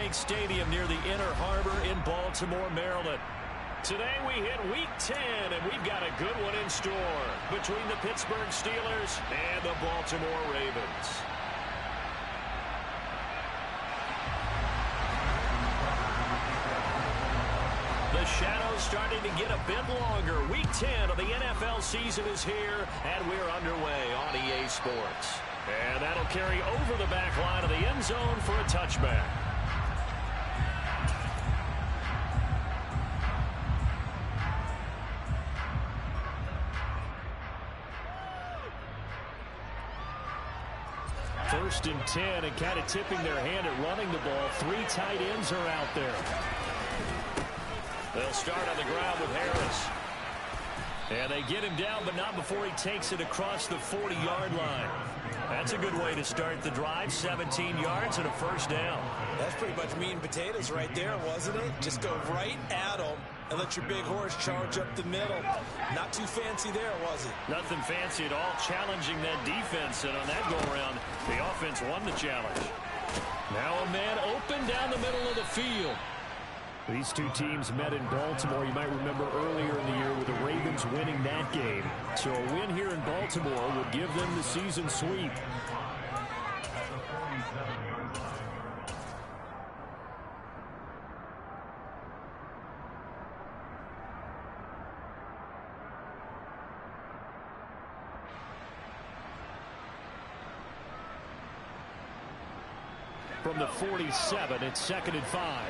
Bank Stadium near the Inner Harbor in Baltimore, Maryland. Today we hit Week 10, and we've got a good one in store between the Pittsburgh Steelers and the Baltimore Ravens. The shadow's starting to get a bit longer. Week 10 of the NFL season is here, and we're underway on EA Sports. And that'll carry over the back line of the end zone for a touchback. First and 10, and kind of tipping their hand at running the ball. 3 tight ends are out there. They'll start on the ground with Harris. And they get him down, but not before he takes it across the 40-yard line. That's a good way to start the drive. 17 yards and a first down. That's pretty much meat and potatoes right there, wasn't it? Just go right at them and let your big horse charge up the middle. Not too fancy there, was it? Nothing fancy at all, challenging that defense. And on that go-around, the offense won the challenge. Now a man open down the middle of the field. These two teams met in Baltimore. You might remember earlier in the year with the Ravens winning that game. So a win here in Baltimore would give them the season sweep. From the 47, it's 2nd and 5.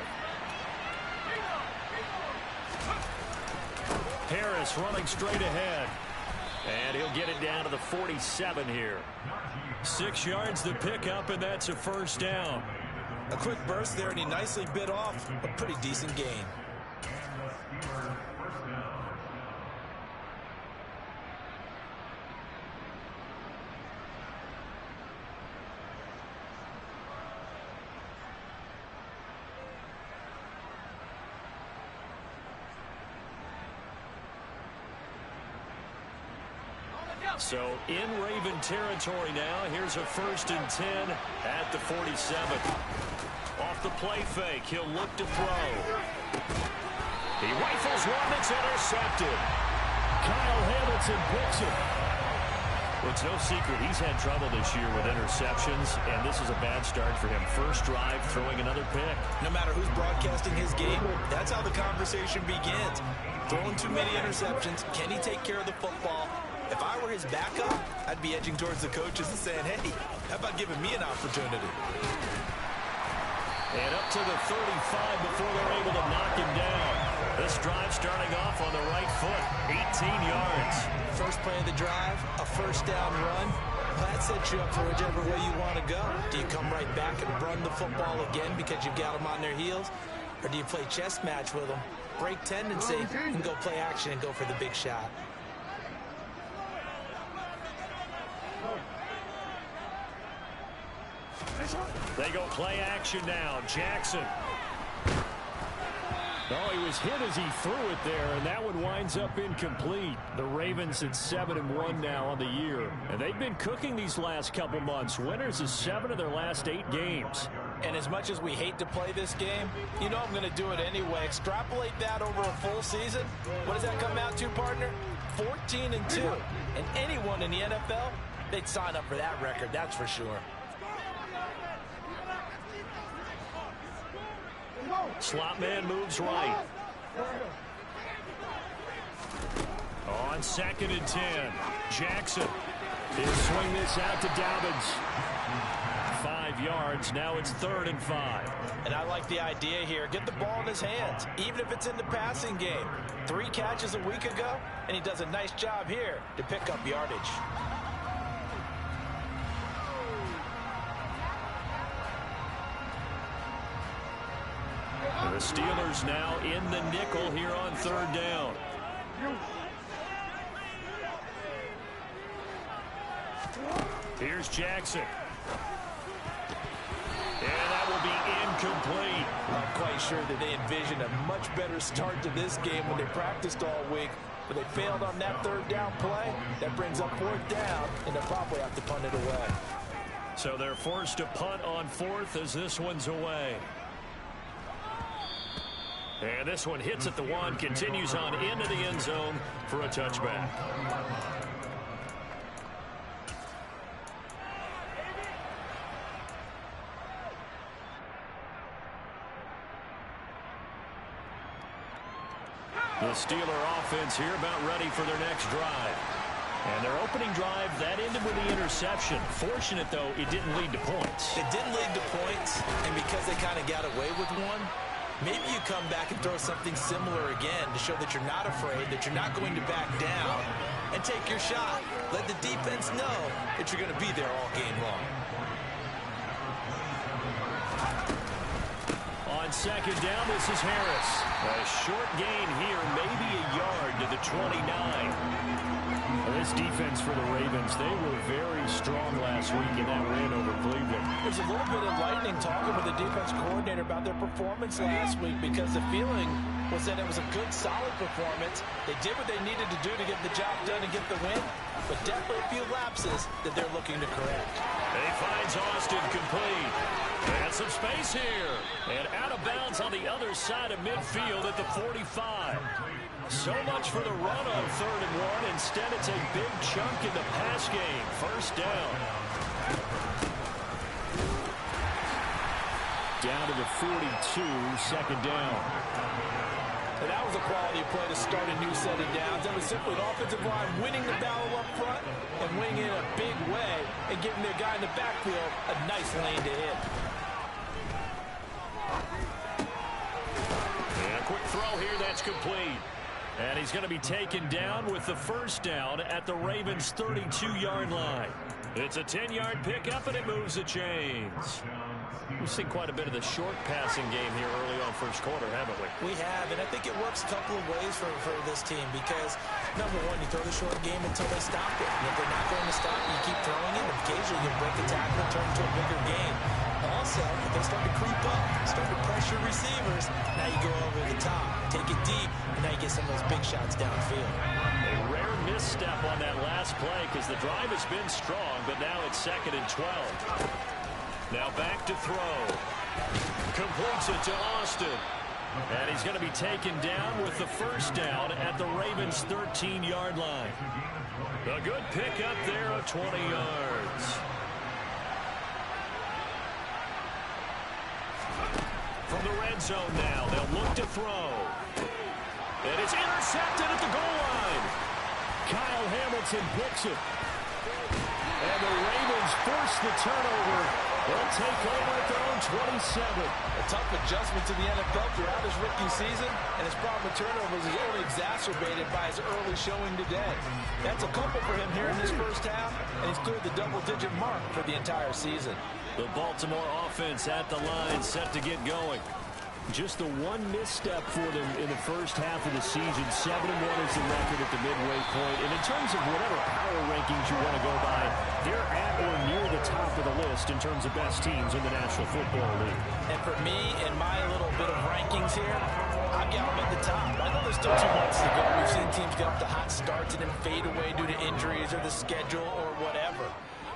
Harris running straight ahead. And he'll get it down to the 47 here. 6 yards to pick up, and that's a first down. A quick burst there, and he nicely bit off a pretty decent gain. So in Raven territory now. Here's a 1st and 10 at the 47. Off the play fake, he'll look to throw. He rifles one that's intercepted. Kyle Hamilton picks it. Well, it's no secret he's had trouble this year with interceptions, and this is a bad start for him. First drive, throwing another pick. No matter who's broadcasting his game, that's how the conversation begins. Throwing too many interceptions. Can he take care of the football? If I were his backup, I'd be edging towards the coaches and saying, hey, how about giving me an opportunity? And up to the 35 before they're able to knock him down. This drive starting off on the right foot, 18 yards. First play of the drive, a first down run. That sets you up for whichever way you want to go. Do you come right back and run the football again because you've got them on their heels? Or do you play chess match with them, break tendency, and go play action and go for the big shot? They go play action now. Jackson. Oh, he was hit as he threw it there, and that one winds up incomplete. The Ravens at 7-1 now on the year, and they've been cooking these last couple months. Winners of 7 of their last 8 games. And as much as we hate to play this game, you know I'm going to do it anyway. Extrapolate that over a full season. What does that come out to, partner? 14-2. And anyone in the NFL, they'd sign up for that record, that's for sure. Slot man moves right. On 2nd and 10, Jackson. He'll swing this out to Dobbins. 5 yards. Now it's 3rd and 5. And I like the idea here. Get the ball in his hands, even if it's in the passing game. 3 catches a week ago, and he does a nice job here to pick up yardage. The Steelers now in the nickel here on 3rd down. Here's Jackson. And that will be incomplete. I'm quite sure that they envisioned a much better start to this game when they practiced all week. But they failed on that 3rd down play. That brings up 4th down, and they'll probably have to punt it away. So they're forced to punt on 4th as this one's away. And this one hits at the 1, continues on into the end zone for a touchback. The Steeler offense here about ready for their next drive. And their opening drive, that ended with the interception. Fortunate, though, it didn't lead to points. It didn't lead to points, and because they kind of got away with one, maybe you come back and throw something similar again to show that you're not afraid, that you're not going to back down, and take your shot. Let the defense know that you're going to be there all game long. On second down, this is Harris. A short gain here, maybe a yard to the 29. This defense for the Ravens, they were very strong last week in that win over Cleveland. There's a little bit of lightning talking with the defense coordinator about their performance last week because the feeling was that it was a good, solid performance. They did what they needed to do to get the job done and get the win, but definitely a few lapses that they're looking to correct. He finds Austin complete. And some space here. And out of bounds on the other side of midfield at the 45. So much for the run on 3rd and 1. Instead, it's a big chunk in the pass game. First down. Down to the 42, second down. And that was a quality play to start a new set of downs. That was simply an offensive line winning the battle up front and winning in a big way and giving their guy in the backfield a nice lane to hit. And a quick throw here, that's complete. And he's going to be taken down with the first down at the Ravens' 32-yard line. It's a 10-yard pickup, and it moves the chains. We've seen quite a bit of the short passing game here early on first quarter, haven't we? We have, and I think it works a couple of ways for this team because, number one, you throw the short game until they stop it. And if they're not going to stop it, you keep throwing it. Occasionally, you break a tackle and turn it into a bigger game. Also, if they start to creep up, start to pressure receivers, now you go over the top, take it deep, and now you get some of those big shots downfield. A rare misstep on that last play because the drive has been strong, but now it's 2nd and 12. Now back to throw. Completes it to Austin. And he's going to be taken down with the first down at the Ravens' 13-yard line. A good pickup there of 20 yards. From the red zone now, they'll look to throw. And it's intercepted at the goal line. Kyle Hamilton picks it. And the Ravens force the turnover. They'll take over at their own 27. A tough adjustment to the NFL throughout his rookie season, and his problem with turnovers is only exacerbated by his early showing today. That's a couple for him here in this first half, and he's cleared the double-digit mark for the entire season. The Baltimore offense at the line, set to get going. Just the one misstep for them in the first half of the season. 7-1 is the record at the midway point. And in terms of whatever power rankings you want to go by, they're at or near the top of the list in terms of best teams in the National Football League. And for me, in my little bit of rankings here, I've got them at the top. I know there's still 2 months to go. We've seen teams get up to hot starts and then fade away due to injuries or the schedule or whatever.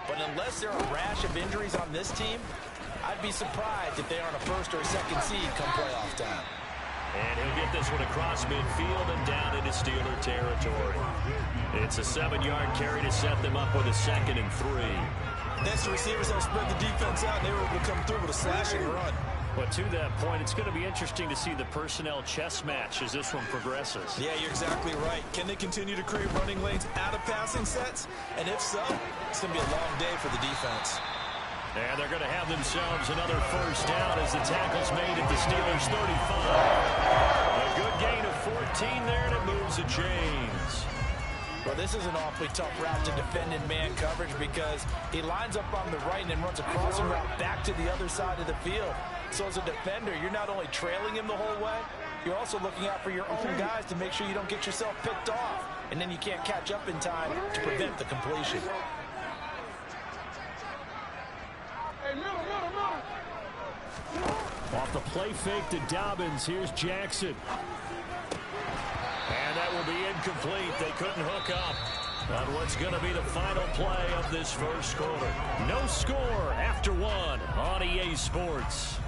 But unless there are a rash of injuries on this team, I'd be surprised if they aren't a first or a second seed come playoff time. And he'll get this one across midfield and down into Steeler territory. It's a 7-yard carry to set them up with a 2nd and 3. Next, the receivers have spread the defense out, and they were able to come through with a slashing run. But to that point, it's going to be interesting to see the personnel chess match as this one progresses. Yeah, you're exactly right. Can they continue to create running lanes out of passing sets? And if so, it's going to be a long day for the defense. And they're going to have themselves another first down as the tackle's made at the Steelers' 35. A good gain of 14 there, and it moves the chains. Well, this is an awfully tough route to defend in man coverage because he lines up on the right and then runs a crossing route back to the other side of the field. So as a defender, you're not only trailing him the whole way, you're also looking out for your own guys to make sure you don't get yourself picked off. And then you can't catch up in time to prevent the completion. Off the play fake to Dobbins, here's Jackson. And that will be incomplete. They couldn't hook up on what's going to be the final play of this first quarter. No score after 1 on EA Sports.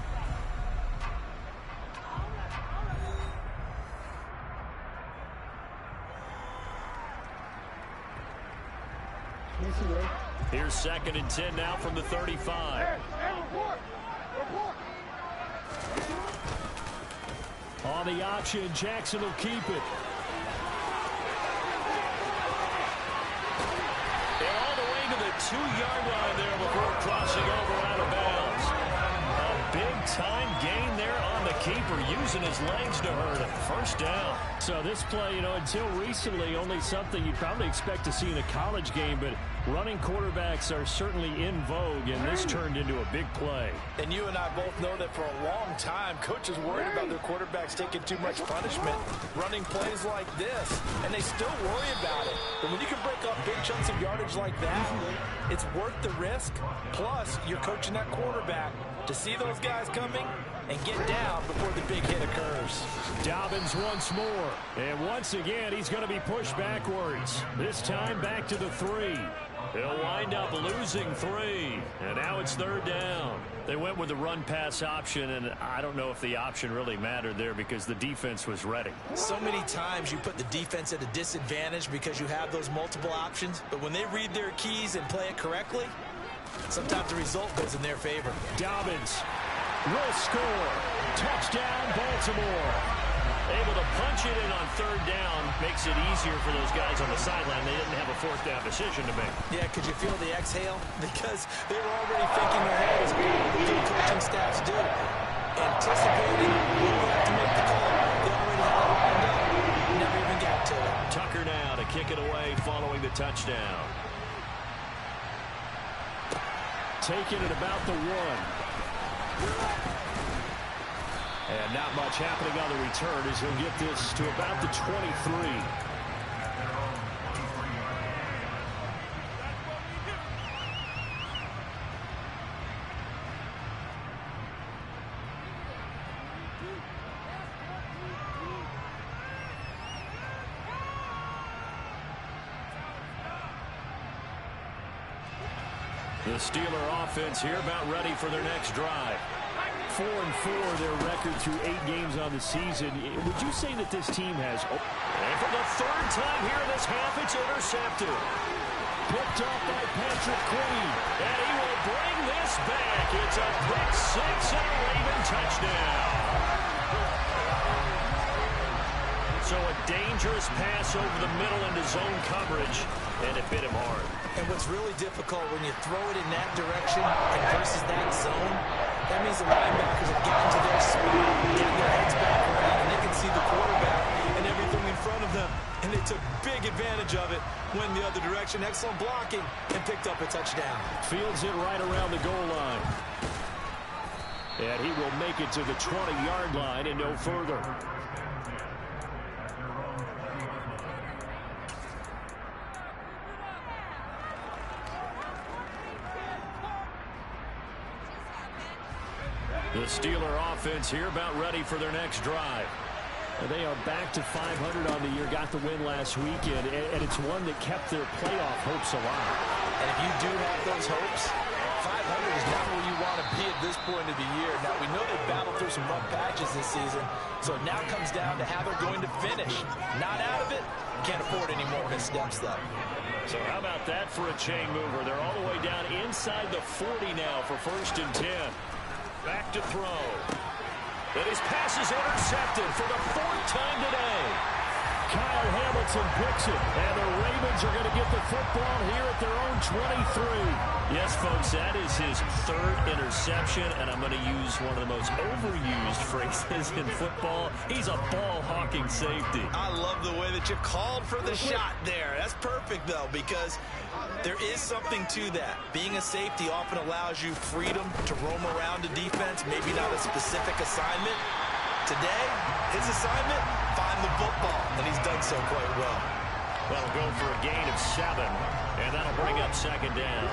Here's 2nd and 10 now from the 35. On the option, Jackson will keep it. And all the way to the 2-yard line there before crossing over out of bounds. A big-time gain there on the keeper, using his legs to hurt him. First down. So this play, until recently, only something you'd probably expect to see in a college game, but running quarterbacks are certainly in vogue, and this turned into a big play. And you and I both know that for a long time, coaches worried about their quarterbacks taking too much punishment, running plays like this, and they still worry about it. But when you can break up big chunks of yardage like that, it's worth the risk. Plus, you're coaching that quarterback to see those guys coming and get down before the big hit occurs. Dobbins once more. And once again, he's going to be pushed backwards. This time back to the 3. He'll wind up losing 3. And now it's 3rd down. They went with the run-pass option, and I don't know if the option really mattered there because the defense was ready. So many times you put the defense at a disadvantage because you have those multiple options. But when they read their keys and play it correctly, sometimes the result goes in their favor. Dobbins will score. Touchdown, Baltimore. Able to punch it in on 3rd down. Makes it easier for those guys on the sideline. They didn't have a 4th down decision to make. Yeah, could you feel the exhale? Because they were already thinking ahead as good coaching staffs do. Anticipating when we have to make the call. They already had it lined up. Never even got to it. Tucker now to kick it away following the touchdown. Taking it about the 1. And not much happening on the return as he'll get this to about the 23. The Steeler offense here about ready for their next drive. 4-4 their record through 8 games on the season. Would you say that this team has... And for the 3rd time here in this half, it's intercepted. Picked up by Patrick Queen. And he will bring this back. It's a pick 6 and a Raven touchdown. So a dangerous pass over the middle into zone coverage, and it bit him hard. And what's really difficult when you throw it in that direction and versus that zone, that means the linebackers have gotten to their spot, getting their heads back around, and they can see the quarterback and everything in front of them. And they took big advantage of it, went the other direction, excellent blocking, and picked up a touchdown. Fields it right around the goal line. And he will make it to the 20-yard line and no further. The Steeler offense here about ready for their next drive. And they are back to 500 on the year, got the win last weekend, and it's one that kept their playoff hopes alive. And if you do have those hopes, 500 is not where you want to be at this point of the year. Now, we know they battled through some rough patches this season, so it now comes down to how they're going to finish. Not out of it, can't afford any more missteps, though. So how about that for a chain mover? They're all the way down inside the 40 now for 1st and 10. Back to throw. And his pass is intercepted for the 4th time today. Kyle Hamilton picks it, and the Ravens are going to get the football here at their own 23. Yes, folks, that is his 3rd interception, and I'm going to use one of the most overused phrases in football. He's a ball-hawking safety. I love the way that you called for the shot there. That's perfect, though, because there is something to that. Being a safety often allows you freedom to roam around the defense, maybe not a specific assignment. Today, his assignment, find the football, and he's done so quite well. That'll go for a gain of 7, and that'll bring up 2nd down.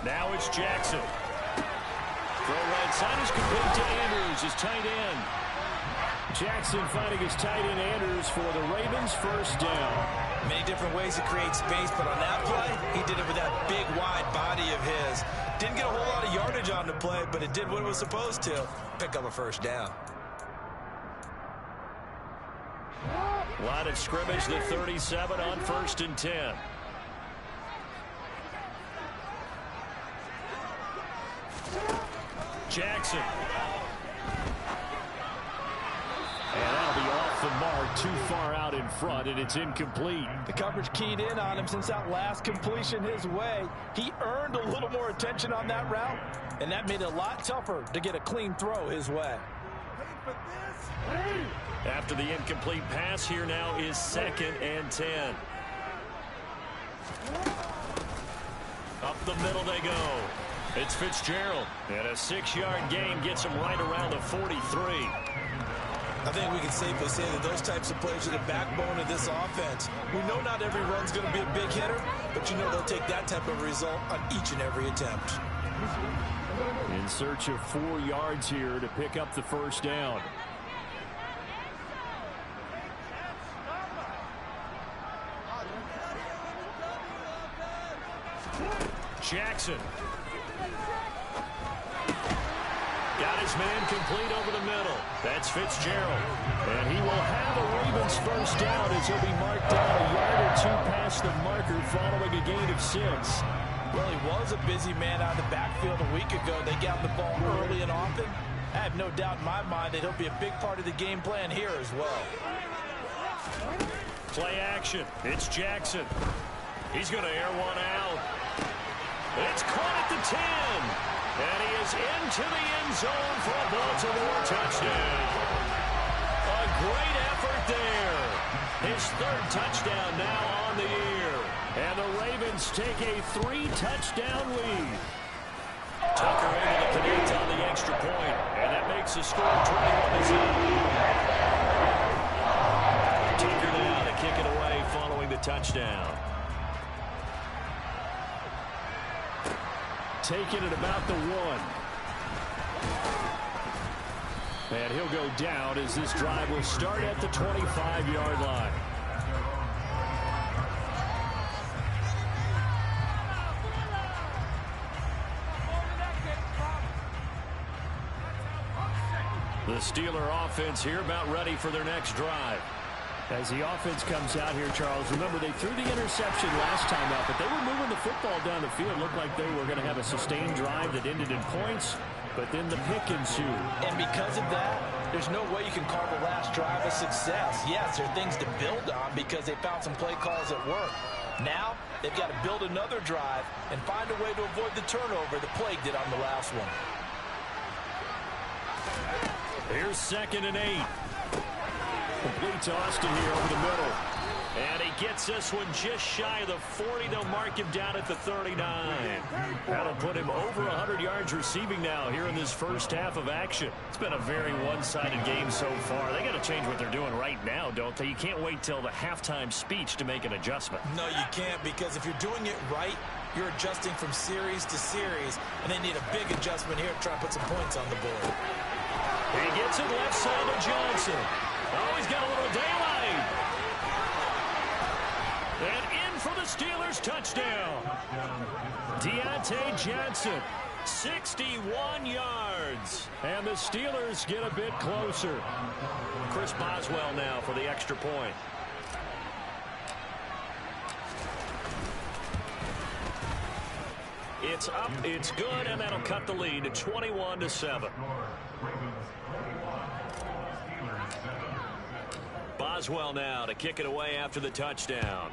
Now it's Jackson. Throw right side is complete to Andrews, his tight end. Jackson finding his tight end Andrews for the Ravens 1st down. Many different ways to create space, but on that play, he did it with that big, wide body of his. Didn't get a whole lot of yardage on the play, but it did what it was supposed to. Pick up a first down. Line of scrimmage, the 37 on 1st and 10. Jackson. And that'll be off the mark, too far out in front, and it's incomplete. The coverage keyed in on him since that last completion his way. He earned a little more attention on that route, and that made it a lot tougher to get a clean throw his way. After the incomplete pass, here now is 2nd and 10. Up the middle they go. It's Fitzgerald. And a 6-yard gain gets him right around the 43. I think we can safely say that those types of plays are the backbone of this offense. We know not every run's going to be a big hitter, but you know they'll take that type of result on each and every attempt. In search of 4 yards here to pick up the first down. Jackson. Got his man complete over the middle. That's Fitzgerald. And he will have a Ravens first down as he'll be marked down a yard or 2 past the marker following a gain of 6. Well, he was a busy man out of the backfield a week ago. They got the ball early and often. I have no doubt in my mind that he'll be a big part of the game plan here as well. Play action. It's Jackson. He's going to air one out. It's caught at the 10. And he is into the end zone for a Baltimore touchdown. A great effort there. His 3rd touchdown now on the year. And the Ravens take a 3-touchdown lead. Tucker able to connect on the extra point. And that makes the score 21-7. Tucker now to kick it away following the touchdown. Taking it about the 1. And he'll go down as this drive will start at the 25-yard line. The Steeler offense here about ready for their next drive. As the offense comes out here, Charles, remember they threw the interception last time out, but they were moving the football down the field. Looked like they were going to have a sustained drive that ended in points, but then the pick ensued. And because of that, there's no way you can call the last drive a success. Yes, there are things to build on because they found some play calls that work. Now, they've got to build another drive and find a way to avoid the turnover the plague did on the last one. Here's 2nd and 8. Complete to Austin here over the middle. And he gets this one just shy of the 40. They'll mark him down at the 39. That'll put him over 100 yards receiving now here in this first half of action. It's been a very one-sided game so far. They got to change what they're doing right now, don't they? You can't wait till the halftime speech to make an adjustment. No, you can't, because if you're doing it right, you're adjusting from series to series, and they need a big adjustment here to try to put some points on the board. He gets it left side to Johnson. Oh, he's got a little daylight. And in for the Steelers touchdown. Deontay Johnson, 61 yards. And the Steelers get a bit closer. Chris Boswell now for the extra point. It's up, it's good, and that'll cut the lead to 21-7. Boswell now to kick it away after the touchdown.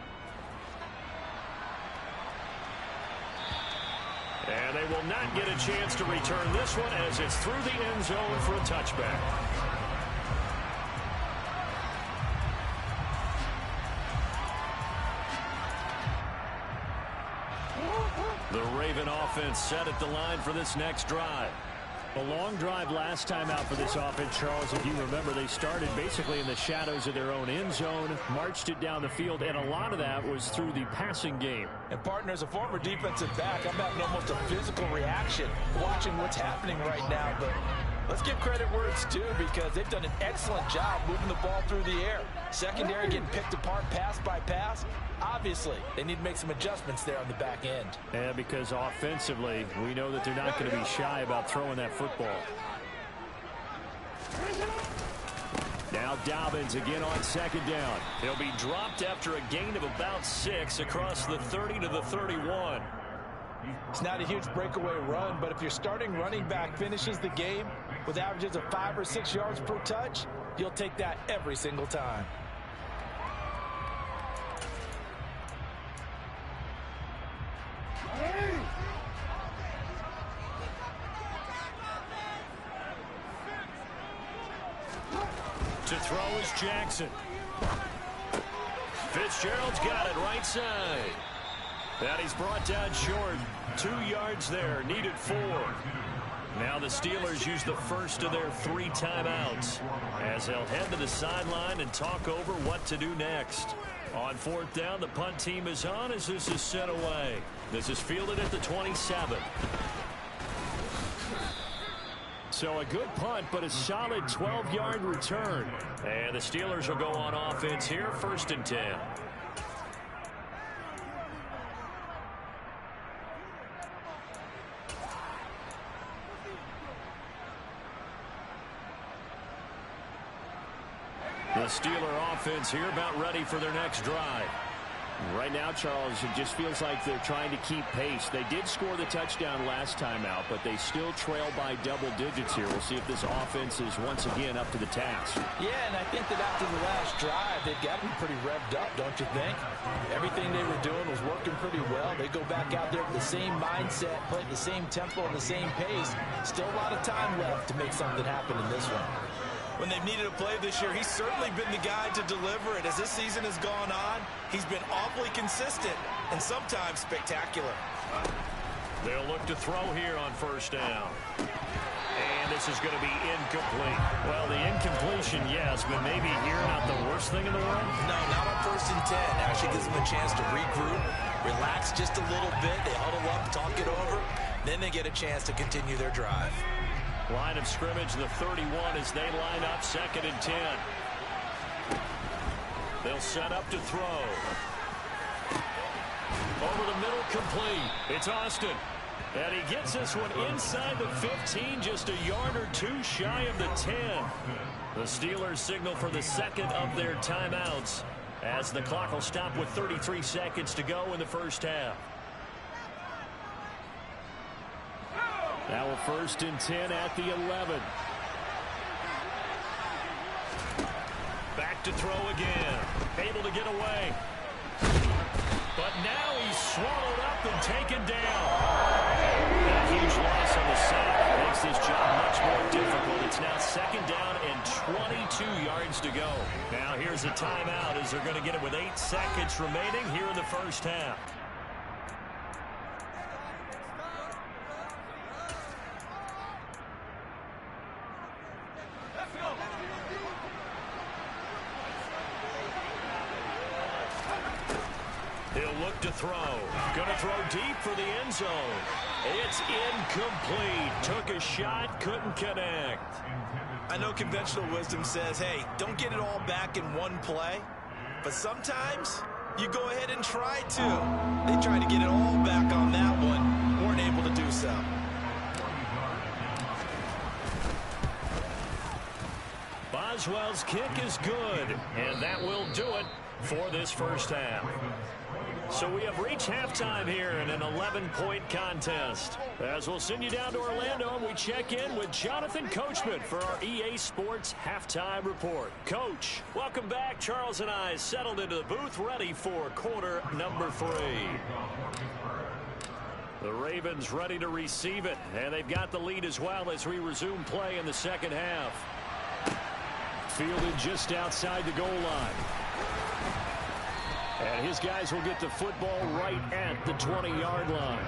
And they will not get a chance to return this one as it's through the end zone for a touchback. The Raven offense set at the line for this next drive. A long drive last time out for this offense, Charles. If you remember, they started basically in the shadows of their own end zone, marched it down the field, and a lot of that was through the passing game. And, partner, as a former defensive back, I'm having almost a physical reaction watching what's happening right now. But let's give credit where it's due, because they've done an excellent job moving the ball through the air. Secondary getting picked apart pass by pass. Obviously, they need to make some adjustments there on the back end. Yeah, because offensively, we know that they're not going to be shy about throwing that football. Now Dobbins again on second down. He'll be dropped after a gain of about 6 across the 30 to the 31. It's not a huge breakaway run, but if your starting running back finishes the game with averages of 5 or 6 yards per touch, you'll take that every single time. To throw is Jackson. Fitzgerald's got it right side. And he's brought down short. 2 yards there, needed 4. Now the Steelers use the first of their 3 timeouts as they'll head to the sideline and talk over what to do next. On 4th down, the punt team is on as this is sent away. This is fielded at the 27. So a good punt, but a solid 12-yard return. And the Steelers will go on offense here, 1st and 10. The Steeler offense here about ready for their next drive. Right now, Charles, it just feels like they're trying to keep pace. They did score the touchdown last time out, but they still trail by double digits here. We'll see if this offense is once again up to the task. Yeah, and I think that after the last drive, they've got to be pretty revved up, don't you think? Everything they were doing was working pretty well. They go back out there with the same mindset, play at the same tempo and the same pace. Still a lot of time left to make something happen in this one. When they've needed a play this year, he's certainly been the guy to deliver it. As this season has gone on, he's been awfully consistent and sometimes spectacular. They'll look to throw here on 1st down. And this is going to be incomplete. Well, the incompletion, yes, but maybe here not the worst thing in the world? No, not on 1st and 10. Actually gives them a chance to regroup, relax just a little bit. They huddle up, talk it over. Then they get a chance to continue their drive. Line of scrimmage, the 31 as they line up 2nd and 10. They'll set up to throw. Over the middle, complete. It's Austin. And he gets this one inside the 15, just a yard or 2 shy of the 10. The Steelers signal for the 2nd of their timeouts as the clock will stop with 33 seconds to go in the 1st half. Now a 1st and 10 at the 11. Back to throw again. Able to get away. But now he's swallowed up and taken down. A huge loss on the sack makes this job much more difficult. It's now 2nd down and 22 yards to go. Now here's a timeout as they're going to get it with 8 seconds remaining here in the 1st half. He'll look to throw. Going to throw deep for the end zone. It's incomplete. Took a shot, couldn't connect. I know conventional wisdom says, hey, don't get it all back in one play. But sometimes you go ahead and try to. They tried to get it all back on that one. Weren't able to do so. Boswell's kick is good. And that will do it for this 1st half. So we have reached halftime here in an 11-point contest. As we'll send you down to Orlando, and we check in with Jonathan Coachman for our EA Sports Halftime Report. Coach, welcome back. Charles and I settled into the booth, ready for quarter number 3. The Ravens ready to receive it, and they've got the lead as well as we resume play in the 2nd half. Fielded just outside the goal line. And his guys will get the football right at the 20-yard line.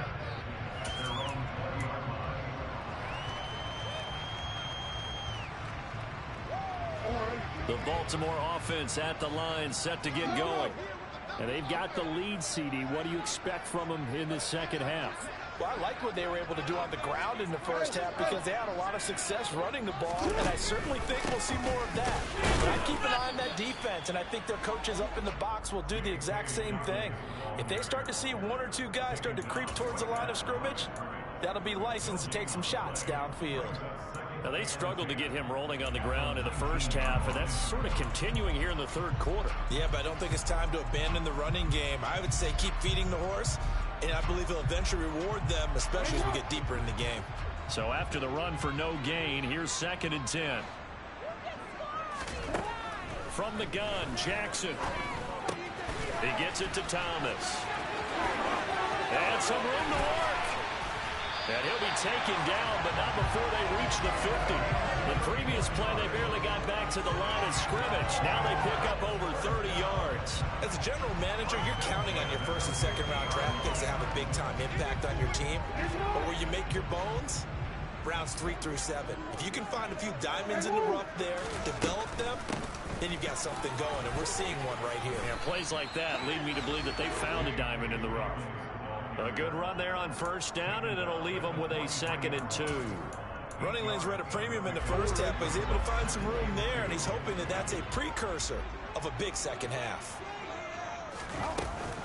The Baltimore offense at the line, set to get going. And they've got the lead, CD. What do you expect from them in the 2nd half? Well, I like what they were able to do on the ground in the first half because they had a lot of success running the ball, and I certainly think we'll see more of that. But I keep an eye on that defense, and I think their coaches up in the box will do the exact same thing. If they start to see one or two guys start to creep towards the line of scrimmage, that'll be license to take some shots downfield. Now, they struggled to get him rolling on the ground in the first half, and that's sort of continuing here in the third quarter. Yeah, but I don't think it's time to abandon the running game. I would say keep feeding the horse, and I believe he'll eventually reward them, especially as we get deeper in the game. So after the run for no gain, here's 2nd and 10. From the gun, Jackson. He gets it to Thomas. And some room to work. And he'll be taken down, but not before they reach the 50. The previous play, they barely got back to the line of scrimmage. Now they pick up over 30 yards. As a general manager, you're counting on your first and second round draft picks to have a big-time impact on your team. But where you make your bones, rounds 3 through 7. If you can find a few diamonds in the rough there, develop them, then you've got something going, and we're seeing one right here. Yeah, plays like that lead me to believe that they found a diamond in the rough. A good run there on first down, and it'll leave them with a 2nd and 2. Running lanes were at a premium in the first half, but he's able to find some room there, and he's hoping that that's a precursor of a big second half.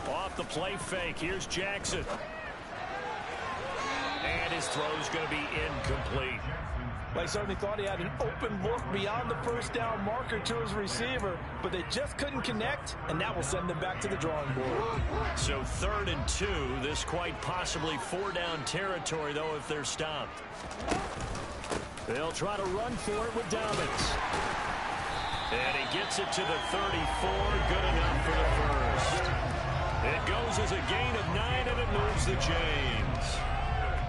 Off the play fake, here's Jackson. And his throw's going to be incomplete. I certainly thought he had an open look beyond the first down marker to his receiver, but they just couldn't connect, and that will send them back to the drawing board. So 3rd and 2, this quite possibly 4-down territory, though, if they're stopped. They'll try to run for it with Dobbins. And he gets it to the 34, good enough for the first. It goes as a gain of 9, and it moves the chains.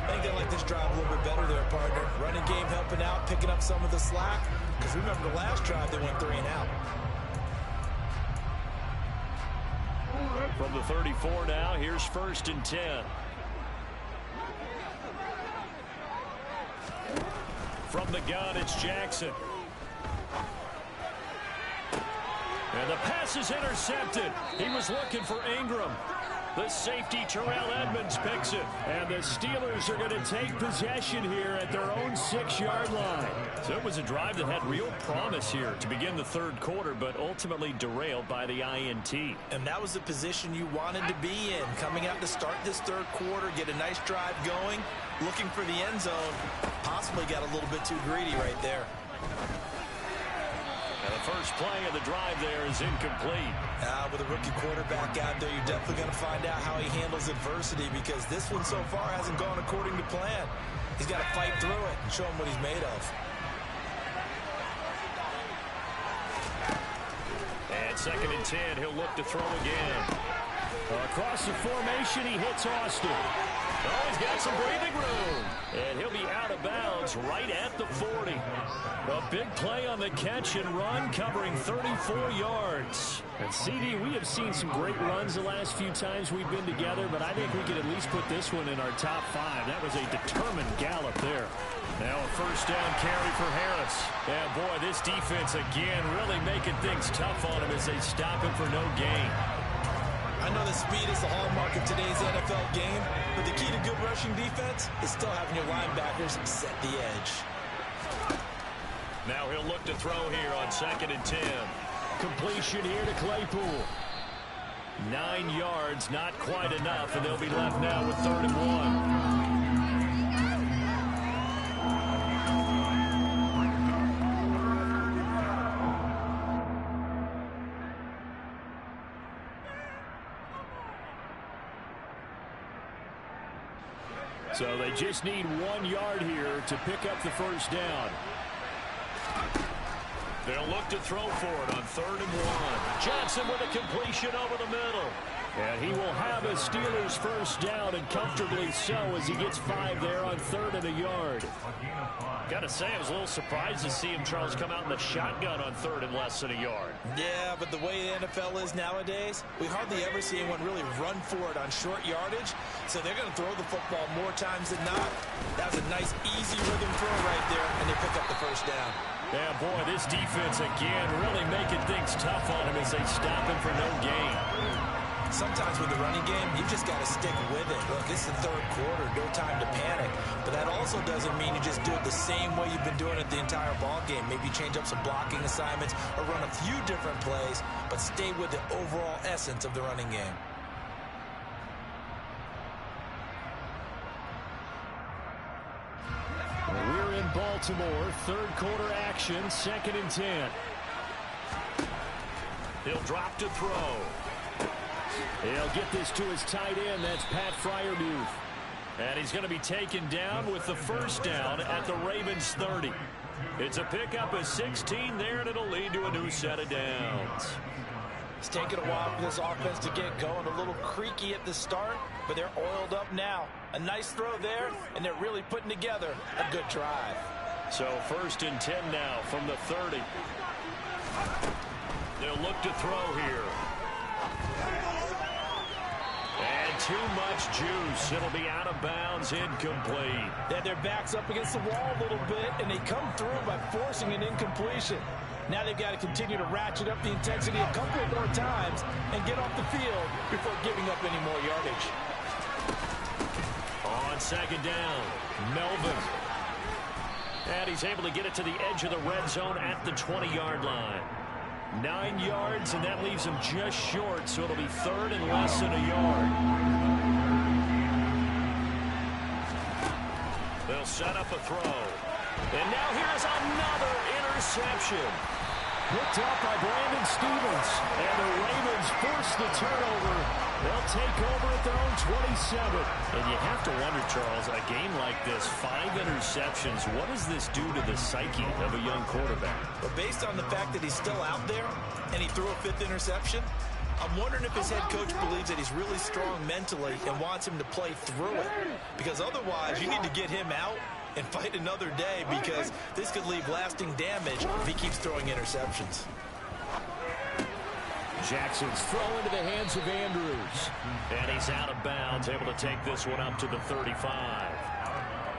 I think they like this drive a little bit better there, partner. Running game helping out, picking up some of the slack. Because remember the last drive, they went 3 and out. From the 34 now, here's 1st and 10. From the gun, it's Jackson. And the pass is intercepted. He was looking for Ingram. The safety, Terrell Edmonds, picks it. And the Steelers are going to take possession here at their own 6-yard line. So it was a drive that had real promise here to begin the third quarter, but ultimately derailed by the INT. And that was the position you wanted to be in. Coming out to start this third quarter, get a nice drive going, looking for the end zone. Possibly got a little bit too greedy right there. And the first play of the drive there is incomplete. With a rookie quarterback out there, you're definitely going to find out how he handles adversity, because this one so far hasn't gone according to plan. He's got to fight through it and show him what he's made of. And 2nd and 10, he'll look to throw again. Across the formation, he hits Austin. Oh, he's got some breathing room. And he'll be out of bounds right at the 40. A big play on the catch and run, covering 34 yards. And CD, we have seen some great runs the last few times we've been together, but I think we could at least put this one in our top 5. That was a determined gallop there. Now a first down carry for Harris. And boy, this defense again really making things tough on him as they stop him for no gain. I know that speed is the hallmark of today's NFL game, but the key to good rushing defense is still having your linebackers set the edge. Now he'll look to throw here on 2nd and 10. Completion here to Claypool. 9 yards, not quite enough, and they'll be left now with 3rd and 1. So they just need 1 yard here to pick up the first down. They'll look to throw for it on 3rd and 1. Johnson with a completion over the middle. And he will have a Steelers first down, and comfortably so, as he gets 5 there on 3rd and a yard. Got to say, I was a little surprised to see him, Charles, come out in the shotgun on 3rd and less than a yard. Yeah, but the way the NFL is nowadays, we hardly ever see anyone really run for it on short yardage. So they're going to throw the football more times than not. That was a nice, easy rhythm throw right there, and they pick up the first down. Yeah, boy, this defense again really making things tough on him as they stop him for no gain. Sometimes with the running game, you just got to stick with it. Look, it's the third quarter, no time to panic. But that also doesn't mean you just do it the same way you've been doing it the entire ball game. Maybe change up some blocking assignments or run a few different plays, but stay with the overall essence of the running game. We're in Baltimore, third quarter action, 2nd and 10. He'll drop to throw. He'll get this to his tight end. That's Pat Fryermuth. And he's going to be taken down with the first down at the Ravens 30. It's a pickup of 16 there, and it'll lead to a new set of downs. It's taken a while for this offense to get going. A little creaky at the start, but they're oiled up now. A nice throw there, and they're really putting together a good drive. So 1st and 10 now from the 30. They'll look to throw here. And too much juice. It'll be out of bounds, incomplete. They had their backs up against the wall a little bit, and they come through by forcing an incompletion. Now they've got to continue to ratchet up the intensity a couple of more times and get off the field before giving up any more yardage. On 2nd down, Melvin. And he's able to get it to the edge of the red zone at the 20-yard line. 9 yards, and that leaves him just short, so it'll be 3rd and less than a yard. They'll set up a throw. And now here's another interception. Picked up by Brandon Stevens. And the Ravens force the turnover. They'll take over at their own 27. And you have to wonder, Charles, a game like this, 5 interceptions, what does this do to the psyche of a young quarterback? But based on the fact that he's still out there and he threw a 5th interception, I'm wondering if his head coach believes that he's really strong mentally and wants him to play through it. Because otherwise, you need to get him out and fight another day, because this could leave lasting damage if he keeps throwing interceptions. Jackson's throw into the hands of Andrews. And he's out of bounds, able to take this one up to the 35.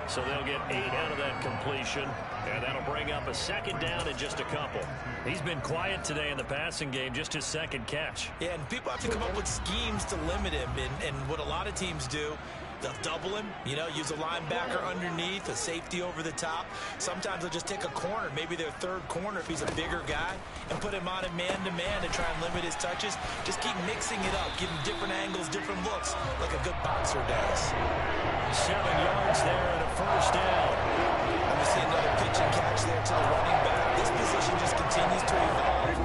So they'll get 8 out of that completion, and that'll bring up a 2nd down in just a couple. He's been quiet today in the passing game, just his 2nd catch. Yeah, and people have to come up with schemes to limit him, and what a lot of teams do, they'll double him, use a linebacker underneath, a safety over the top. Sometimes they'll just take a corner, maybe their 3rd corner if he's a bigger guy, and put him on a man-to-man to try and limit his touches. Just keep mixing it up, give him different angles, different looks, like a good boxer does. 7 yards there and a 1st down. And we see another pitch and catch there to the running back. This position just continues to evolve.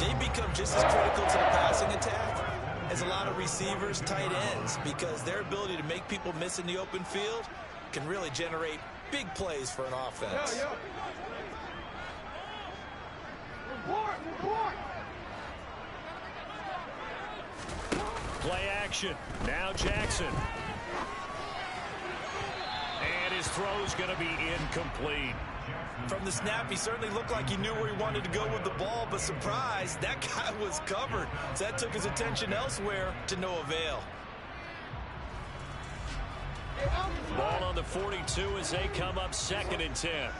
They become just as critical to the passing attack as a lot of receivers, tight ends, because their ability to make people miss in the open field can really generate big plays for an offense. Play action. Now Jackson. And his throw's going to be incomplete. From the snap, he certainly looked like he knew where he wanted to go with the ball, but surprise, that guy was covered. So that took his attention elsewhere to no avail. Ball on the 42 as they come up 2nd and 10.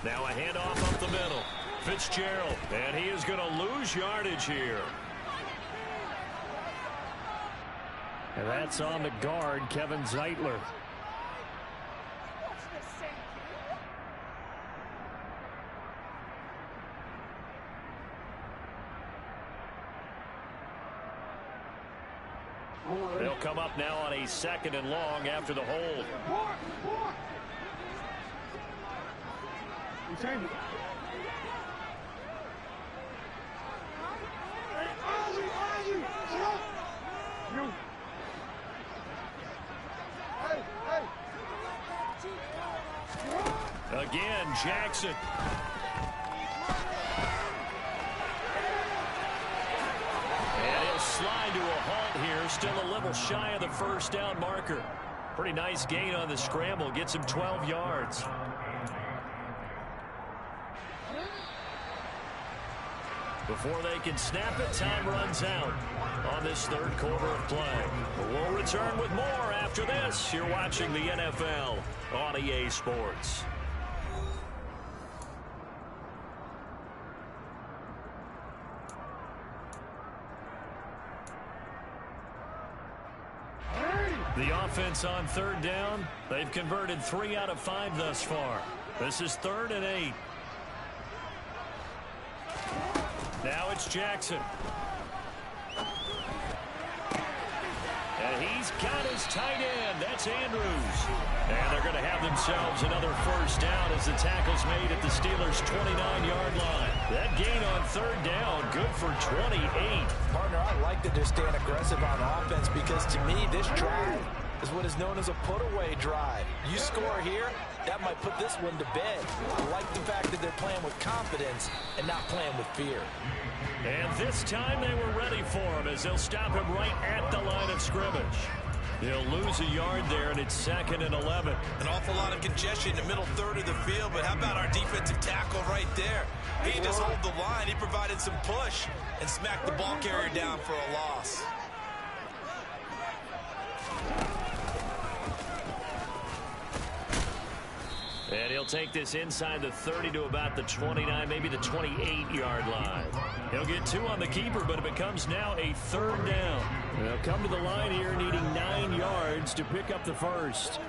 Now a handoff up the middle. Fitzgerald, and he is going to lose yardage here. And that's on the guard, Kevin Zeitler. They'll come up now on a 2nd and long after the hold. Again, Jackson. And he'll slide to a halt here, still a little shy of the 1st down marker. Pretty nice gain on the scramble, gets him 12 yards. Before they can snap it, time runs out on this 3rd quarter of play. We'll return with more after this. You're watching the NFL on EA Sports. The offense on third down, they've converted 3 out of 5 thus far. This is 3rd and 8. Now it's Jackson. And he's got his tight end. That's Andrews. And they're going to have themselves another first down as the tackle's made at the Steelers' 29-yard line. That gain on third down, good for 28. Partner, I like that they're staying aggressive on offense because to me, this drive is what is known as a put-away drive. You score here, that might put this one to bed. I like the fact that they're playing with confidence and not playing with fear. And this time they were ready for him as they'll stop him right at the line of scrimmage. They'll lose a yard there, and it's 2nd and 11. An awful lot of congestion in the middle third of the field, but how about our defensive tackle right there? He didn't just hold the line. He provided some push and smacked the ball carrier down for a loss. And he'll take this inside the 30 to about the 29, maybe the 28-yard line. He'll get 2 on the keeper, but it becomes now a 3rd down. They'll come to the line here needing 9 yards to pick up the first.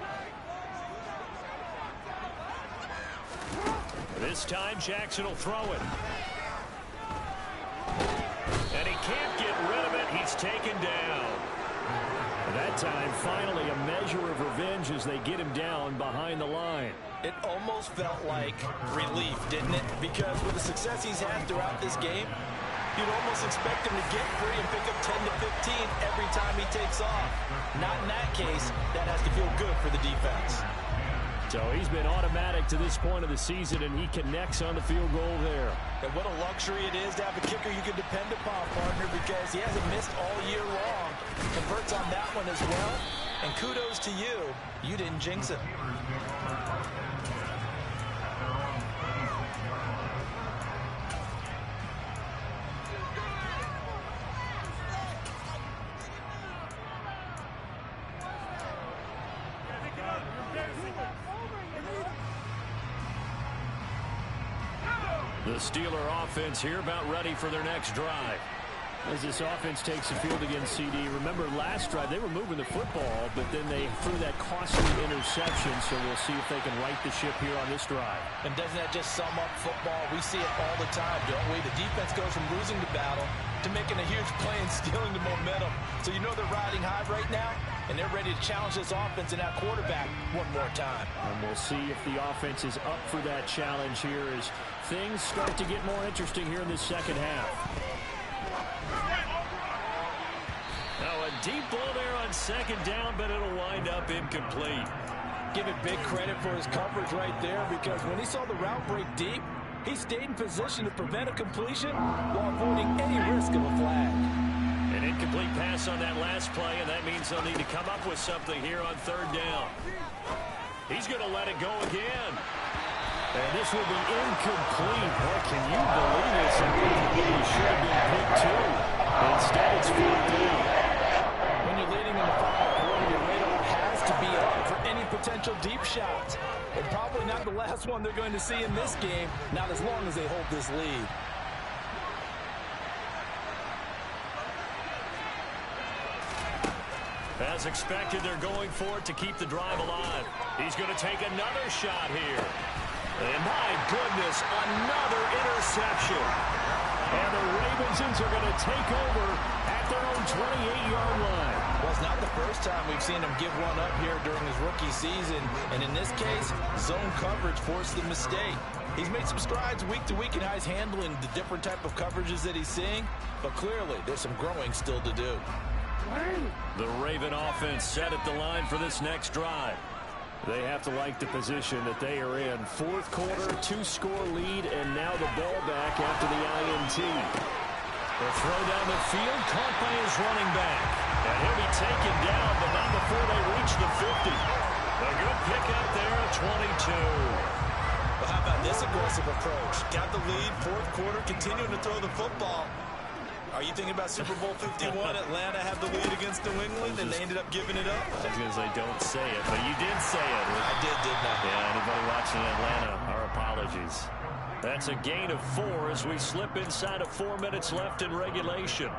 This time Jackson will throw it. And he can't get rid of it. He's taken down. That time, finally, a measure of revenge as they get him down behind the line. It almost felt like relief, didn't it? Because with the success he's had throughout this game, you'd almost expect him to get free and pick up 10 to 15 every time he takes off. Not in that case. That has to feel good for the defense. So he's been automatic to this point of the season, and he connects on the field goal there. And what a luxury it is to have a kicker you can depend upon, partner, because he hasn't missed all year long. Converts on that one as well. And kudos to you. You didn't jinx it. The Steeler offense here about ready for their next drive. As this offense takes the field against CD, remember last drive they were moving the football, but then they threw that costly interception, so we'll see if they can right the ship here on this drive. And doesn't that just sum up football? We see it all the time, don't we? The defense goes from losing the battle to making a huge play and stealing the momentum. So you know they're riding high right now, and they're ready to challenge this offense and that quarterback one more time. And we'll see if the offense is up for that challenge here as things start to get more interesting here in this second half. Now a deep ball there on 2nd down, but it'll wind up incomplete. Give it big credit for his coverage right there, because when he saw the route break deep, he stayed in position to prevent a completion while avoiding any risk of a flag. An incomplete pass on that last play, and that means they'll need to come up with something here on 3rd down. He's going to let it go again. And this will be incomplete. Boy, can you believe this? I think he should have been picked too. Instead, it's 4th down. When you're leading in the final quarter, your radar has to be up for any potential deep shots. And probably not the last one they're going to see in this game, not as long as they hold this lead. As expected, they're going for it to keep the drive alive. He's going to take another shot here. And my goodness, another interception. And the Ravens are going to take over at their own 28-yard line. Well, it's not the first time we've seen him give one up here during his rookie season. And in this case, zone coverage forced the mistake. He's made some strides week to week in how he's handling the different type of coverages that he's seeing. But clearly, there's some growing still to do. The Raven offense set at the line for this next drive. They have to like the position that they are in. 4th quarter, 2-score lead, and now the ball back after the INT. The throw down the field, caught by his running back. And he'll be taken down, but not before they reach the 50. A good pickup there at 22. Well, how about this aggressive approach? Got the lead, 4th quarter, continuing to throw the football. Are you thinking about Super Bowl 51? Atlanta had the lead against New England, and they ended up giving it up? I was going to say, don't say it, but you did say it. I did, didn't I? Yeah, anybody watching Atlanta, our apologies. That's a gain of 4 as we slip inside of 4 minutes left in regulation.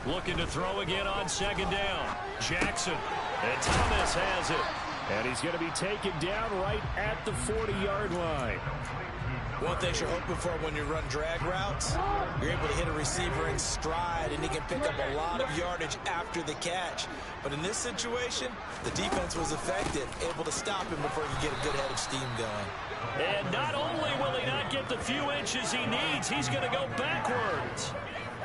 Looking to throw again on second down. Jackson. And Thomas has it. And he's going to be taken down right at the 40-yard line. One thing you're hoping for when you run drag routes, you're able to hit a receiver in stride, and he can pick up a lot of yardage after the catch. But in this situation, the defense was effective, able to stop him before he get a good head of steam going. And not only will he not get the few inches he needs, he's going to go backwards.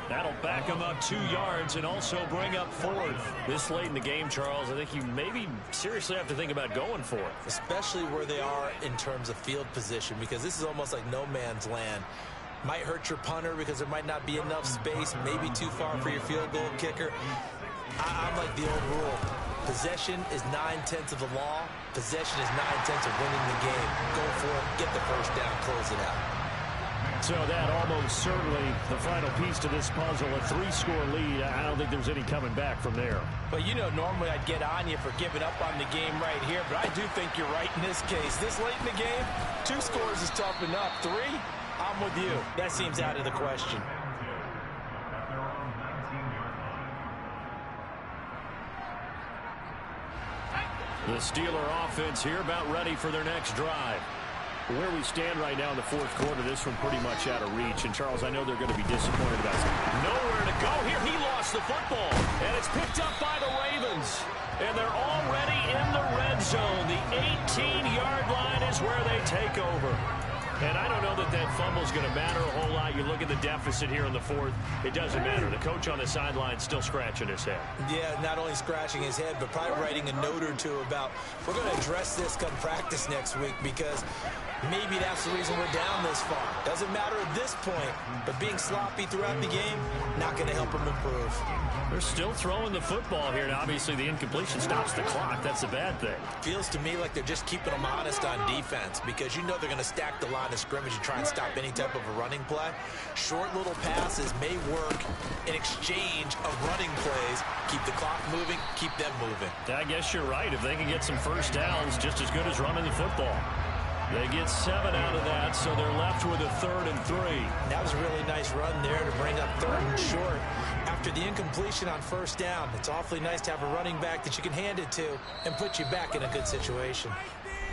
That'll back him up 2 yards and also bring up 4th. This late in the game, Charles, I think you maybe seriously have to think about going for it. Especially where they are in terms of field position, because this is almost like no man's land. Might hurt your punter because there might not be enough space, maybe too far for your field goal kicker. I'm like the old rule. Possession is 9/10 of the law. Possession is 9/10 of winning the game. Go for it, get the first down, close it out. So that almost certainly the final piece to this puzzle, a 3-score lead. I don't think there's any coming back from there. But, you know, normally I'd get on you for giving up on the game right here, but I do think you're right in this case. This late in the game, 2 scores is tough enough. 3, I'm with you. That seems out of the question. The Steeler offense here about ready for their next drive. Where we stand right now in the 4th quarter, this one pretty much out of reach. And, Charles, I know they're going to be disappointed about it. Nowhere to go here. He lost the football. And it's picked up by the Ravens. And they're already in the red zone. The 18-yard line is where they take over. And I don't know that that fumble is going to matter a whole lot. You look at the deficit here in the 4th. It doesn't matter. The coach on the sideline still scratching his head. Yeah, not only scratching his head, but probably writing a note or two about, we're going to address this come practice next week, because maybe that's the reason we're down this far. Doesn't matter at this point, but being sloppy throughout the game, not going to help him improve. They're still throwing the football here, and obviously the incompletion stops the clock. That's a bad thing. Feels to me like they're just keeping them honest on defense, because you know they're going to stack the line of scrimmage and try and stop any type of a running play. Short little passes may work in exchange of running plays. Keep the clock moving, keep them moving. I guess you're right. If they can get some first downs, just as good as running the football. They get 7 out of that, so they're left with a 3rd and 3. That was a really nice run there to bring up 3rd and short. After the incompletion on first down, it's awfully nice to have a running back that you can hand it to and put you back in a good situation.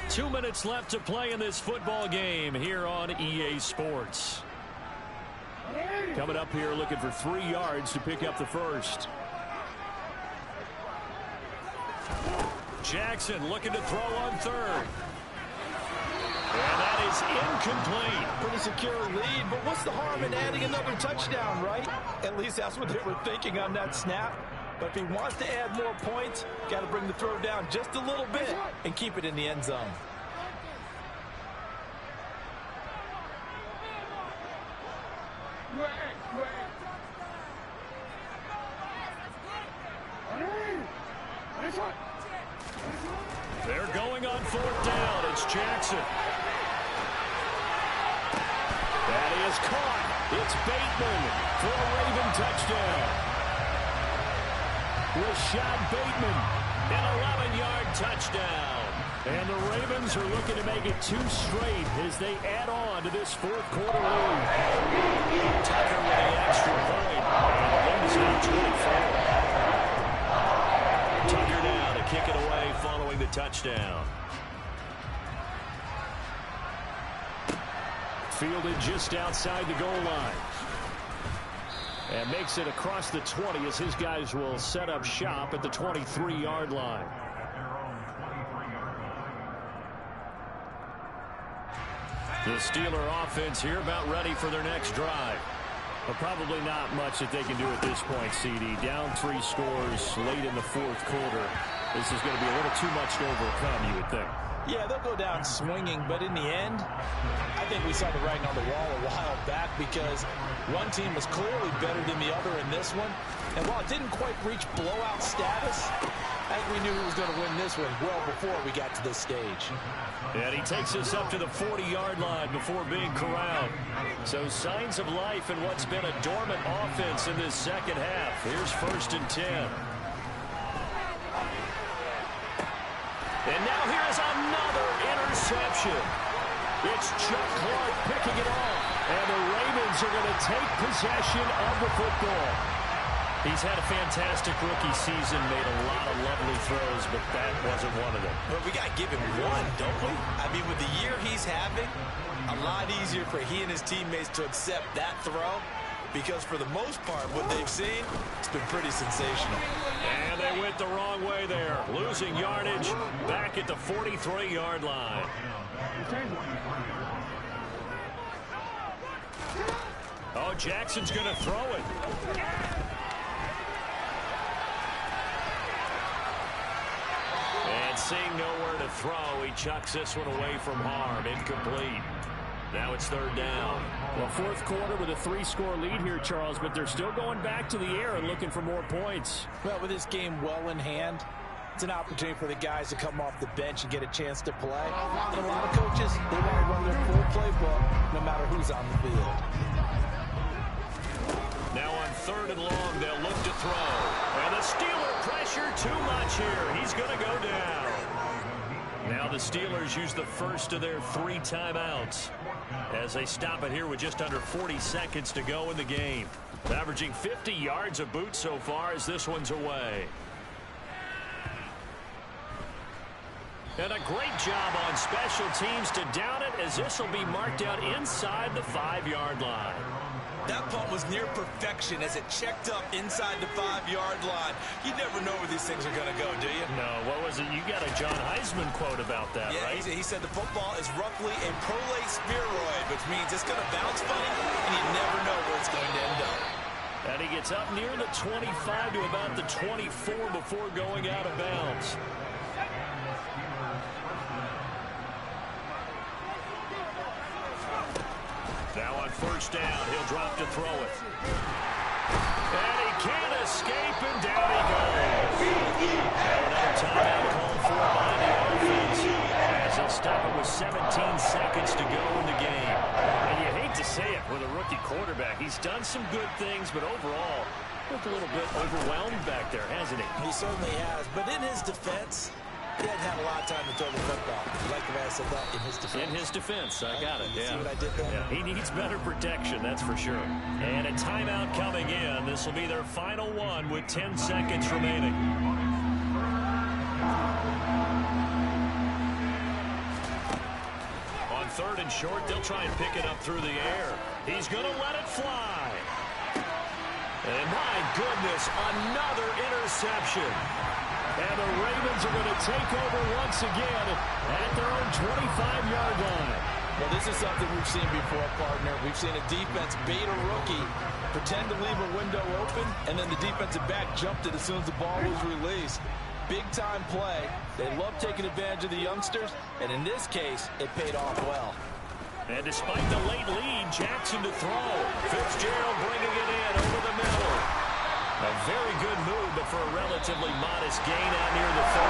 2 minutes left to play in this football game here on EA Sports. Coming up here looking for 3 yards to pick up the first. Jackson looking to throw on 3rd. And that is incomplete. Pretty secure lead, but what's the harm in adding another touchdown, right? At least that's what they were thinking on that snap. But if he wants to add more points, got to bring the throw down just a little bit and keep it in the end zone. They're going on 4th down. It's Jackson. That is caught. It's Bateman for a Raven touchdown. Rashad Bateman, an 11-yard touchdown. And the Ravens are looking to make it 2 straight as they add on to this 4th quarter lead. Tucker with the extra point. And the lead is now 24. Tucker now to kick it away following the touchdown. Fielded just outside the goal line. And makes it across the 20 as his guys will set up shop at the 23-yard line. The Steeler offense here about ready for their next drive. But probably not much that they can do at this point, CD. Down 3 scores late in the 4th quarter. This is going to be a little too much to overcome, you would think. Yeah, they'll go down swinging, but in the end, I think we saw the writing on the wall a while back, because one team was clearly better than the other in this one. And while it didn't quite reach blowout status, I think we knew who was going to win this one well before we got to this stage. And he takes us up to the 40-yard line before being corralled. So signs of life in what's been a dormant offense in this second half. Here's 1st and 10. And now here is another interception. It's Chuck Clark picking it off. And the Ravens are going to take possession of the football. He's had a fantastic rookie season, made a lot of lovely throws, but that wasn't one of them. But we got to give him one, don't we? I mean, with the year he's having, a lot easier for he and his teammates to accept that throw, because for the most part, what they've seen, it's been pretty sensational. And they went the wrong way there, losing yardage back at the 43-yard line. Oh, Jackson's going to throw it. And seeing nowhere to throw, he chucks this one away from harm. Incomplete. Now it's third down. Well, fourth quarter with a 3-score lead here, Charles, but they're still going back to the air and looking for more points. Well, with this game well in hand, it's an opportunity for the guys to come off the bench and get a chance to play. And a lot of coaches, they want to run their full playbook no matter who's on the field. Now on third and long, they'll look to throw. And the Steeler pressure too much here. He's going to go down. Now the Steelers use the first of their 3 timeouts as they stop it here with just under 40 seconds to go in the game. Averaging 50 yards a boot so far as this one's away. And a great job on special teams to down it, as this will be marked out inside the 5-yard line. That punt was near perfection as it checked up inside the 5-yard line. You never know where these things are going to go, do you? No, what was it? You got a John Heisman quote about that, yeah, right? He said the football is roughly a prolate spheroid, which means it's going to bounce funny, and you never know where it's going to end up. And he gets up near the 25 to about the 24 before going out of bounds. Now on first down, he'll drop to throw it. And he can't escape, and down he goes. Another timeout called for by the offense, as they'll stop it with 17 seconds to go in the game. And you hate to say it with a rookie quarterback. He's done some good things, but overall, looked a little bit overwhelmed back there, hasn't he? He certainly has, but in his defense, he hasn't had a lot of time to throw the football. You like the way I said that? In his defense. In his defense, I got it, You yeah. see what I did there? Yeah, he needs better protection, that's for sure. And a timeout coming in. This will be their final one with 10 seconds remaining. On third and short, they'll try and pick it up through the air. He's going to let it fly. And my goodness, another interception. And the Ravens are going to take over once again at their own 25-yard line. Well, this is something we've seen before, partner. We've seen a defense bait a rookie, pretend to leave a window open, and then the defensive back jumped it as soon as the ball was released. Big-time play. They love taking advantage of the youngsters, and in this case, it paid off well. And despite the late lead, Jackson to throw. Fitzgerald bringing it in over the middle. A very good move, but for a relatively modest gain out near the 30.